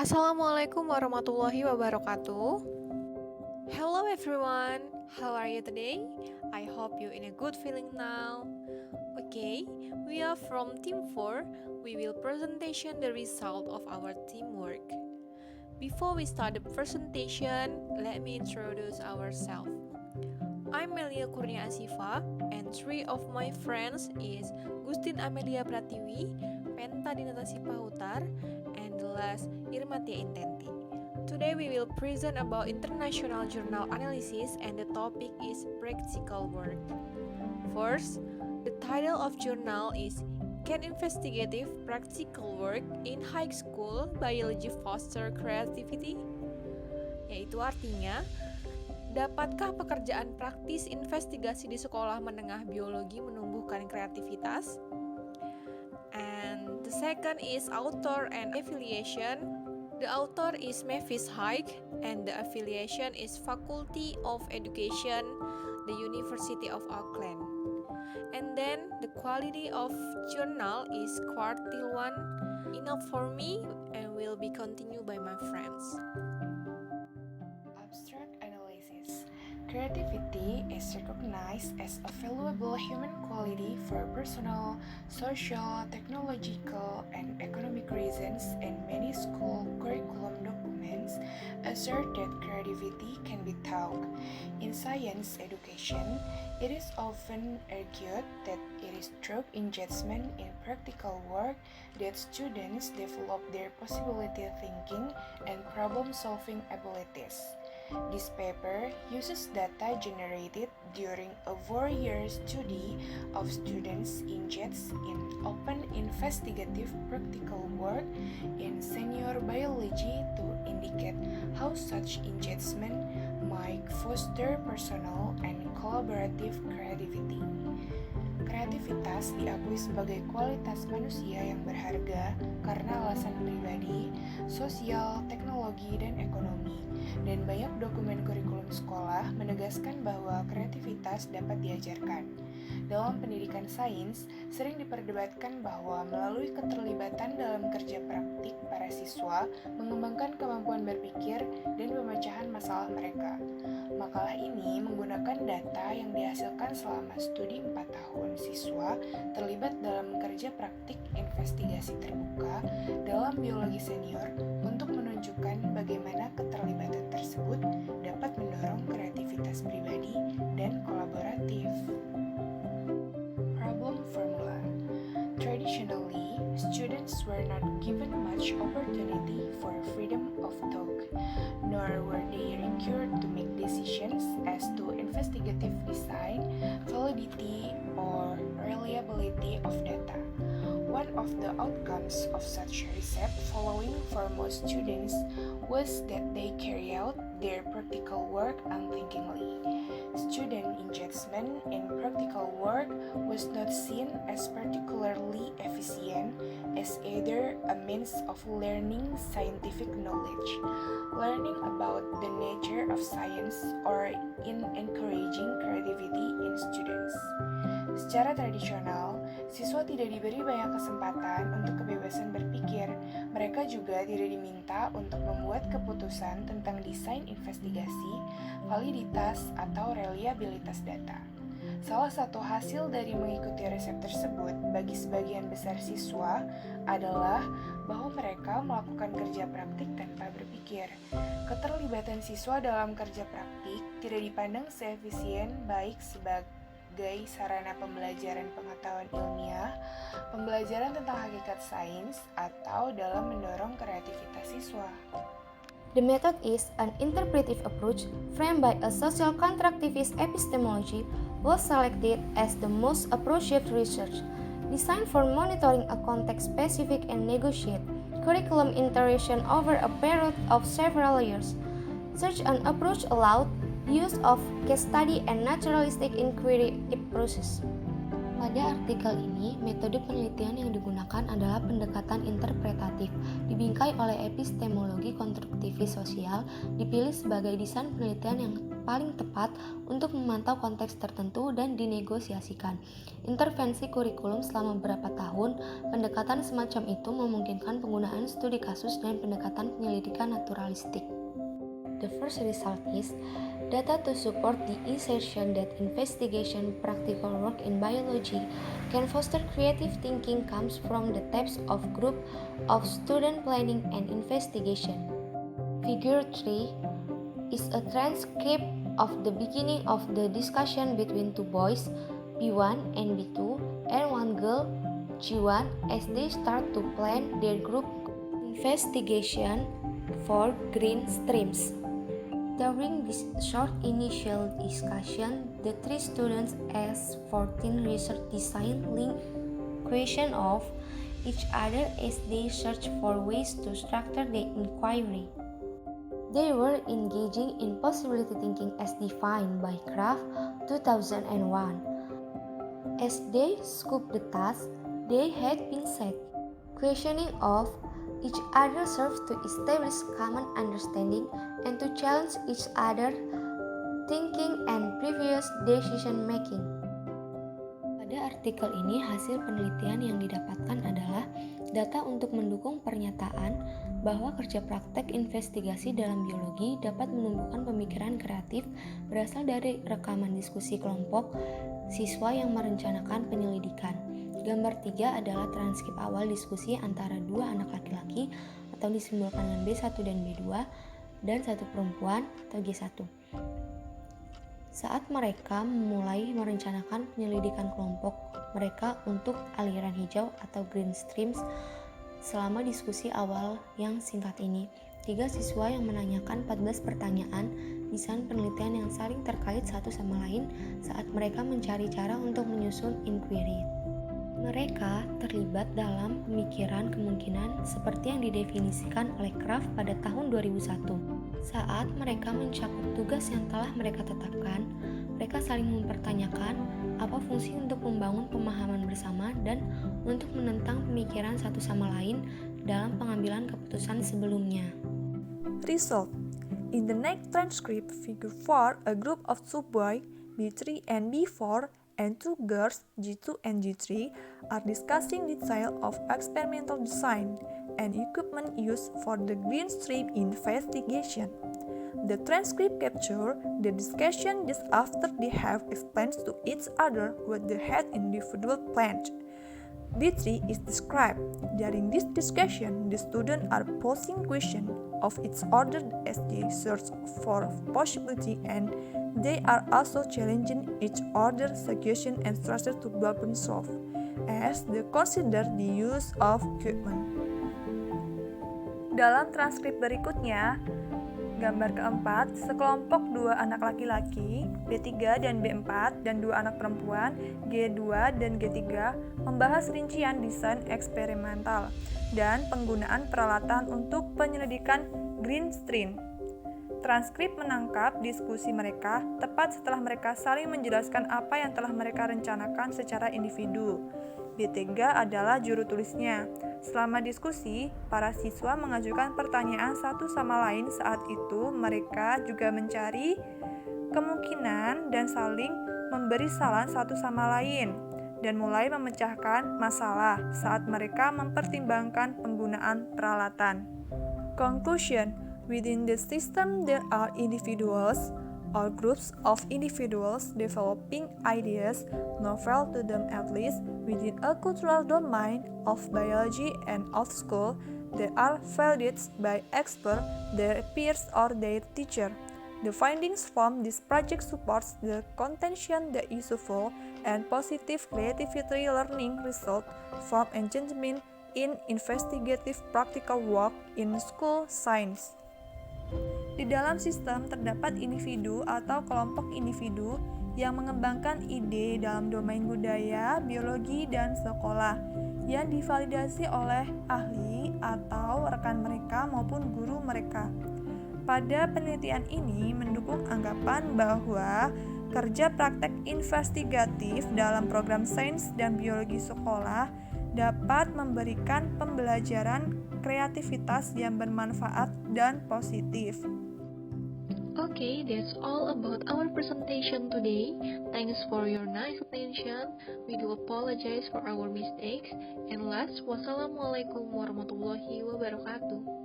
Assalamualaikum warahmatullahi wabarakatuh. Hello everyone, how are you today? I hope you're in a good feeling now. Okay, we are from Team 4. We will presentation the result of our teamwork. Before we start the presentation, let me introduce ourselves. I'm Melia Kurnia Asifa, and three of my friends is Gustin Amelia Pratiwi, Penta Dinata Sipahutar, and the last Irmatia Intenti. Today we will present about international journal analysis and the topic is practical work. First, the title of journal is Can Investigative Practical Work in High School Biology Foster Creativity? Yaitu artinya, dapatkah pekerjaan praktis investigasi di sekolah menengah biologi menumbuhkan kreativitas? And the second is author and affiliation. The author is Mavis Haig and the affiliation is Faculty of Education, the University of Auckland. And then the quality of journal is quartile 1, enough for me and will be continued by my friends. Abstract analysis. Creativity is recognized as a valuable human quality for personal, social, technological, and economic reasons, and many school curriculum documents assert that creativity can be taught. In science education, it is often argued that it is through engagement in practical work that students develop their possibility thinking and problem-solving abilities. This paper uses data generated during a 4-year study of students engaged in open investigative practical work in senior biology to indicate how such engagement might foster personal and collaborative creativity. Kreativitas diakui sebagai kualitas manusia yang berharga karena alasan pribadi, sosial, teknologi, dan ekonomi. Dan banyak dokumen kurikulum sekolah menegaskan bahwa kreativitas dapat diajarkan. Dalam pendidikan sains, sering diperdebatkan bahwa melalui keterlibatan dalam kerja praktik, para siswa mengembangkan kemampuan berpikir dan pemecahan masalah mereka. Makalah ini menggunakan data yang dihasilkan selama studi 4 tahun siswa terlibat dalam kerja praktik investigasi terbuka dalam biologi senior untuk menunjukkan bagaimana keterlibatan tersebut dapat mendorong kreativitas pribadi dan kolaboratif. Problem formula. Traditionally, students were not given much opportunity for freedom of thought, nor were they required to make decisions as to investigative design, validity, or reliability of data. One of the outcomes of such research following for most students was that they carry out their practical work unthinkingly. Student engagement in practical work was not seen as particularly efficient as either a means of learning scientific knowledge, learning about the nature of science, or in encouraging creativity in students. Secara tradisional, siswa tidak diberi banyak kesempatan untuk kebebasan berpikir. Mereka juga tidak diminta untuk membuat keputusan tentang desain investigasi, validitas, atau reliabilitas data. Salah satu hasil dari mengikuti resep tersebut bagi sebagian besar siswa adalah bahwa mereka melakukan kerja praktik tanpa berpikir. Keterlibatan siswa dalam kerja praktik tidak dipandang seefisien baik sebagai sarana pembelajaran pengetahuan ilmiah, pembelajaran tentang hakikat sains, atau dalam mendorong kreativitas siswa. The method is an interpretive approach framed by a social constructivist epistemology was selected as the most appropriate research, designed for monitoring a context-specific and negotiate curriculum iteration over a period of several years. Such an approach allowed use of case study and naturalistic inquiry process. Pada artikel ini, metode penelitian yang digunakan adalah pendekatan interpretatif, dibingkai oleh epistemologi konstruktivis sosial, dipilih sebagai desain penelitian yang paling tepat untuk memantau konteks tertentu dan dinegosiasikan. Intervensi kurikulum selama beberapa tahun, pendekatan semacam itu memungkinkan penggunaan studi kasus dan pendekatan penyelidikan naturalistik. The first result is data to support the assertion that investigation practical work in biology can foster creative thinking comes from the types of group of student planning and investigation. Figure 3 is a transcript of the beginning of the discussion between two boys, B1 and B2, and one girl, G1, as they start to plan their group investigation for green streams. During this short initial discussion, the three students asked 14 research design linked questions of each other as they searched for ways to structure the inquiry. They were engaging in possibility thinking as defined by Kraft 2001. As they scoped the task they had been set, questioning of each other serves to establish common understanding and to challenge each other thinking and previous decision making. Pada artikel ini, hasil penelitian yang didapatkan adalah data untuk mendukung pernyataan bahwa kerja praktek investigasi dalam biologi dapat menumbuhkan pemikiran kreatif berasal dari rekaman diskusi kelompok siswa yang merencanakan penyelidikan. Gambar 3 adalah transkrip awal diskusi antara dua anak laki-laki atau disimbolkan dengan B1 dan B2 dan satu perempuan atau G1. Saat mereka mulai merencanakan penyelidikan kelompok mereka untuk aliran hijau atau green streams, selama diskusi awal yang singkat ini, 3 siswa yang menanyakan 14 pertanyaan desain penelitian yang saling terkait satu sama lain saat mereka mencari cara untuk menyusun inquiry. Mereka terlibat dalam pemikiran kemungkinan seperti yang didefinisikan oleh Kraft pada tahun 2001. Saat mereka mencakup tugas yang telah mereka tetapkan, mereka saling mempertanyakan apa fungsi untuk membangun pemahaman bersama dan untuk menentang pemikiran satu sama lain dalam pengambilan keputusan sebelumnya. Result. In the next transcript, figure 4, a group of two boys, B3 and B4, and two girls, G2 and G3, are discussing details of experimental design and equipment used for the green stream investigation. The transcript captures the discussion just after they have explained to each other what they had individual planned. B3 is described. During this discussion, the students are posing questions of its other as they search for possibility, and they are also challenging each other's suggestion and strategy to problem solve as they consider the use of equipment. Dalam transkrip berikutnya, gambar keempat, sekelompok dua anak laki-laki, B3 dan B4, dan dua anak perempuan, G2 dan G3, membahas rincian desain eksperimental dan penggunaan peralatan untuk penyelidikan green stream. Transkrip menangkap diskusi mereka tepat setelah mereka saling menjelaskan apa yang telah mereka rencanakan secara individu. B3 adalah juru tulisnya. Selama diskusi, para siswa mengajukan pertanyaan satu sama lain. Saat itu, mereka juga mencari kemungkinan dan saling memberi saran satu sama lain dan mulai memecahkan masalah saat mereka mempertimbangkan penggunaan peralatan. Conclusion. Within the system, there are individuals or groups of individuals developing ideas novel to them, at least within a cultural domain of biology and of school. They are validated by experts, their peers, or their teacher. The findings from this project supports the contention that useful and positive creativity learning result from engagement in investigative practical work in school science. Di dalam sistem terdapat individu atau kelompok individu yang mengembangkan ide dalam domain budaya, biologi, dan sekolah yang divalidasi oleh ahli atau rekan mereka maupun guru mereka. Pada penelitian ini mendukung anggapan bahwa kerja praktek investigatif dalam program sains dan biologi sekolah dapat memberikan pembelajaran kreativitas yang bermanfaat dan positif. Okay, that's all about our presentation today. Thanks for your nice attention. We do apologize for our mistakes. And last, wassalamualaikum warahmatullahi wabarakatuh.